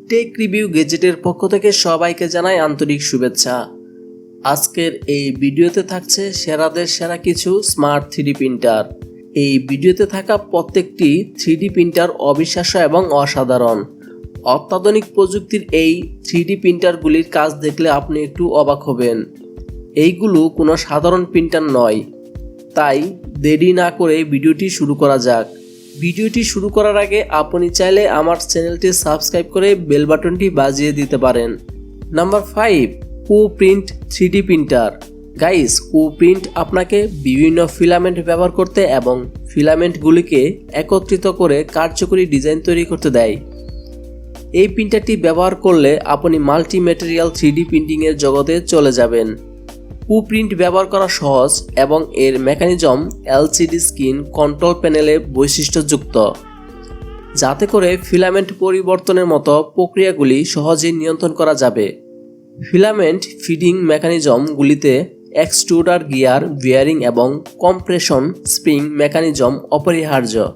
Take review গেজেটের পক্ষ থেকে সবাইকে জানাই আন্তরিক শুভেচ্ছা। আজকের এই ভিডিওতে থাকছে সেরাদের সেরা কিছু স্মার্ট 3D প্রিন্টার। এই ভিডিওতে থাকা প্রত্যেকটি 3D প্রিন্টার অবিশ্বাস্য এবং অসাধারণ। অত্যাধুনিক প্রযুক্তির এই 3D প্রিন্টারগুলির কাজ দেখলে আপনি একটু অবাক হবেন। এইগুলো কোনো সাধারণ প্রিন্টার নয়। তাই দেরি না করে ভিডিওটি শুরু করা যাক। ভিডিওটি শুরু করার আগে আপনি চাইলে আমার চ্যানেলটি সাবস্ক্রাইব করে বেল বাটনটি বাজিয়ে দিতে পারেন। Number 5, কোপ্রিন্ট 3D printer. গাইস, কোপ্রিন্ট আপনাকে বিভিন্ন ফিলামেন্ট ব্যবহার করতে এবং ফিলামেন্টগুলিকে একত্রিত করে কার্যকরী ডিজাইন তৈরি করতে দেয়। এই প্রিন্টারটি ব্যবহার করলে আপনি মাল্টি ম্যাটেরিয়াল 3D প্রিন্টিংয়ের জগতে চলে যাবেন। কোপ্রিন্ট ব্যবহার করা সহজ এবং এর মেকানিজম LCD স্ক্রিন কন্ট্রোল প্যানেলে বৈশিষ্ট্যযুক্ত, যাতে করে ফিলামেন্ট পরিবর্তনের মতো প্রক্রিয়াগুলি সহজেই নিয়ন্ত্রণ করা যাবে। ফিলামেন্ট ফিডিং মেকানিজমগুলিতে এক্সট্রুডার গিয়ার, বিয়ারিং এবং কম্প্রেশন স্প্রিং মেকানিজম অপরিহার্য।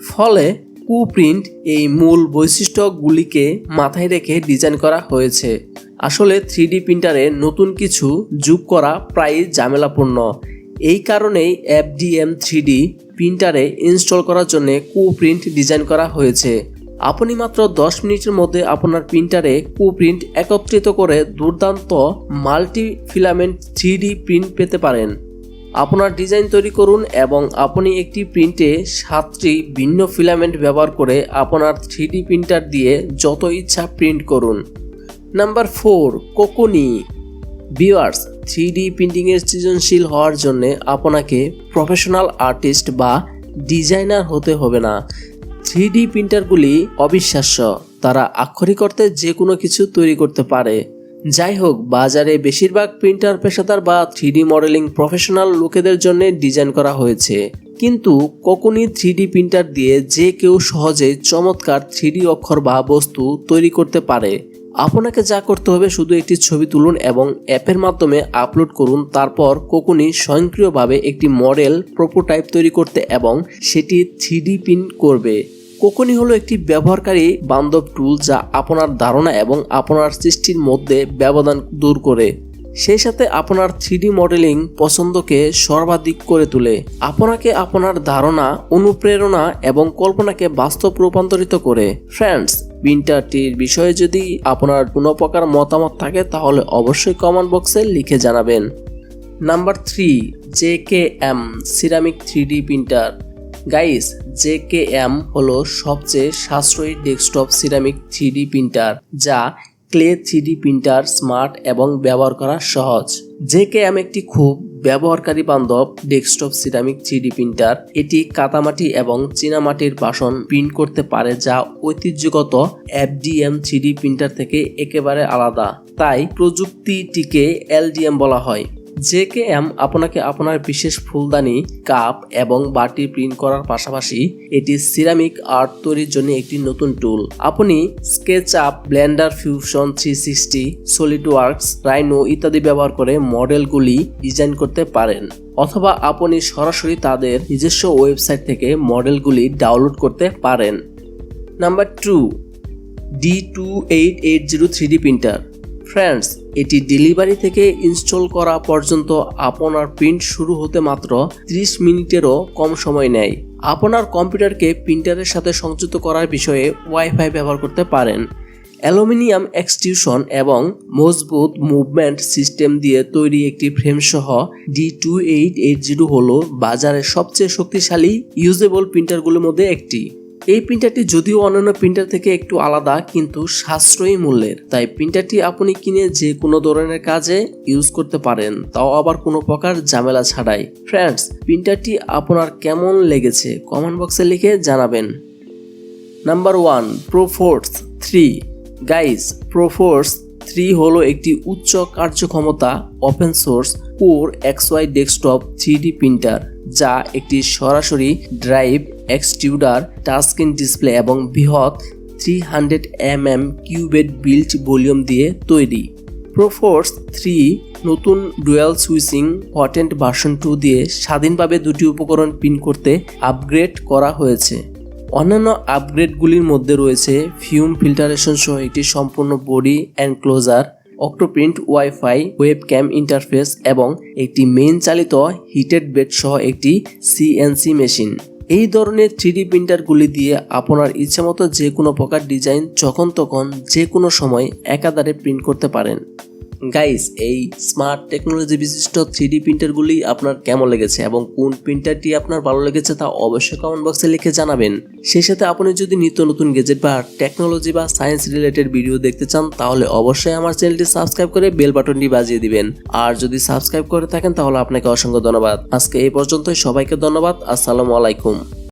ফলে কোপ্রিন্ট এই মূল বৈশিষ্ট্যগুলিকে মাথায় রেখে ডিজাইন করা হয়েছে। আসলে 3D প্রিন্টারে নতুন কিছু যোগ করা প্রায়ই ঝামেলাপূর্ণ। এই কারণেই FDM 3D প্রিন্টারে ইনস্টল করার জন্য কোপ্রিন্ট ডিজাইন করা হয়েছে। আপনি মাত্র 10 মিনিটের মধ্যে আপনার প্রিন্টারে কোপ্রিন্ট একত্রিত করে দুর্দান্ত মাল্টি ফিলামেন্ট 3D প্রিন্ট পেতে পারেন। আপনার ডিজাইন তৈরি করুন এবং আপনি একটি প্রিন্টে 7টি ভিন্ন ফিলামেন্ট ব্যবহার করে আপনার 3D প্রিন্টার দিয়ে যত ইচ্ছা প্রিন্ট করুন। নাম্বার 4, কোকোনি। ভিউয়ার্স, 3D প্রিন্টিংয়ের সৃজনশীল হওয়ার জন্য আপনাকে প্রফেশনাল আর্টিস্ট বা ডিজাইনার হতে হবে না। 3D প্রিন্টারগুলি অবিশ্বাস্য। তারা আক্ষরিক অর্থে যে কোনো কিছু তৈরি করতে পারে। যাই হোক, বাজারে বেশিরভাগ প্রিন্টার পেশাদার বা 3D মডেলিং প্রফেশনাল লোকেদের জন্য ডিজাইন করা হয়েছে। কিন্তু কোকোনি 3D প্রিন্টার দিয়ে যে কেউ সহজে চমৎকার 3D অক্ষর বা বস্তু তৈরি করতে পারে। আপনাকে যা করতে হবে শুধু একটি ছবি তুলুন এবং অ্যাপের মাধ্যমে আপলোড করুন। তারপর কোকোনি স্বয়ংক্রিয়ভাবে একটি মডেল প্রোটোটাইপ তৈরি করতে এবং সেটি 3D প্রিন্ট করবে। কোকোনি হলো একটি ব্যবহারকারী বান্ধব টুল যা আপনার ধারণা এবং আপনার সৃষ্টির মধ্যে ব্যবধান দূর করে, সেই সাথে আপনার 3D মডেলিং পছন্দকে সর্বাধিক করে তোলে। আপনাকে আপনার ধারণা, অনুপ্রেরণা এবং কল্পনাকে বাস্তব রূপান্তরিত করে। ফ্রেন্ডস, প্রিন্টারটির বিষয়ে যদি আপনার কোনো প্রকার মতামত থাকে তাহলে অবশ্যই কমেন্ট বক্সে লিখে জানাবেন। Number 3, JKM Ceramic 3D printer. Guys, JKM হলো সবচেয়ে সাশ্রয়ী ডেস্কটপ সিরামিক 3D প্রিন্টার, যা ক্লে 3D প্রিন্টার, স্মার্ট এবং ব্যবহার করা সহজ। JKM একটি খুব ব্যবহারকারী বান্ধব ডেস্কটপ সিরামিক 3D প্রিন্টার। এটি কাদামাটি এবং চীনামাটির বাসন প্রিন্ট করতে পারে, যা ঐতিহ্যগত FDM 3D প্রিন্টার থেকে একেবারে আলাদা। তাই প্রযুক্তিটিকে LDM বলা হয়। JKM আপনাকে আপনার বিশেষ ফুলদানি, কাপ এবং বাটি প্রিন্ট করার পাশাপাশি এটি সিরামিক আর্ট তৈরির জন্য একটি নতুন টুল। আপনি SketchUp, Blender, fusion 360, SolidWorks, rhino ইত্যাদি ব্যবহার করে মডেলগুলি ডিজাইন করতে পারেন, অথবা আপনি সরাসরি তাদের নিজস্ব ওয়েবসাইট থেকে মডেলগুলি ডাউনলোড করতে পারেন। Number 2, D2880 3D printer. Friends, এটি ডেলিভারি থেকে ইনস্টল করা পর্যন্ত আপনার প্রিন্ট শুরু হতে মাত্র 30 মিনিটেরও কম সময় নেয়। আপনার কম্পিউটারকে প্রিন্টারের সাথে সংযুক্ত করার বিষয়ে ওয়াইফাই ব্যবহার করতে পারেন। অ্যালুমিনিয়াম এক্সট্রুশন এবং মজবুত মুভমেন্ট সিস্টেম দিয়ে তৈরি একটি ফ্রেম সহ D2880 হলো বাজারের সবচেয়ে শক্তিশালী ইউজেবল প্রিন্টারগুলোর মধ্যে একটি। এই প্রিন্টারটি যদিও অন্যান্য প্রিন্টার থেকে একটু আলাদা, কিন্তু সাশ্রয়ী মূল্যের। তাই প্রিন্টারটি আপনি কিনে যে কোনো ধরনের কাজে ইউজ করতে পারেন, তাও আবার কোনো প্রকার ঝামেলা ছাড়াই। ফ্রেন্ডস, প্রিন্টারটি আপনার কেমন লেগেছে কমেন্ট বক্সে লিখে জানাবেন। Number 1, PROFORGE 3। গাইস, PROFORGE 3 হলো একটি উচ্চ কার্যক্ষমতা open source core XY desktop 3D printer, যা একটি সরাসরি ড্রাইভ, এক্সট্রুডার, টাচস্ক্রিন ডিসপ্লে এবং বৃহৎ 300 mm কিউবেড বিল্ট ভলিউম দিয়ে তৈরি। PROFORGE 3 নতুন ডুয়াল সুইচিং হট-এন্ড ভার্সন 2 দিয়ে স্বাধীনভাবে দুটি উপকরণ প্রিন্ট করতে আপগ্রেড করা হয়েছে। অন্যান্য আপগ্রেডগুলির মধ্যে রয়েছে ফিউম ফিল্টারেশন সহ একটি সম্পূর্ণ body enclosure, OctoPrint WiFi webcam interface এবং একটি মেইন চালিত হিটেড বেড সহ একটি সিএনসি মেশিন। এই ধরনের 3D প্রিন্টারগুলি দিয়ে আপনার ইচ্ছামতো যে কোনো প্রকার ডিজাইন যখন তখন যে কোনো সময় একাধারে প্রিন্ট করতে পারেন। গাইস, এই স্মার্ট টেকনোলজি বিশিষ্ট 3D প্রিন্টারগুলি আপনার কেমন লেগেছে এবং কোন প্রিন্টারটি আপনার ভালো লেগেছে তা অবশ্যই কমেন্ট বক্সে লিখে জানাবেন। সেই সাথে আপনি যদি নিত্য নতুন গ্যাজেট বা টেকনোলজি বা সায়েন্স রিলেটেড ভিডিও দেখতে চান তাহলে অবশ্যই আমার চ্যানেলটি সাবস্ক্রাইব করে বেল বাটনটি বাজিয়ে দিবেন। আর যদি সাবস্ক্রাইব করে থাকেন তাহলে আপনাকে অসংখ্য ধন্যবাদ। আজকে এই পর্যন্তই, সবাইকে ধন্যবাদ। আসসালামু আলাইকুম।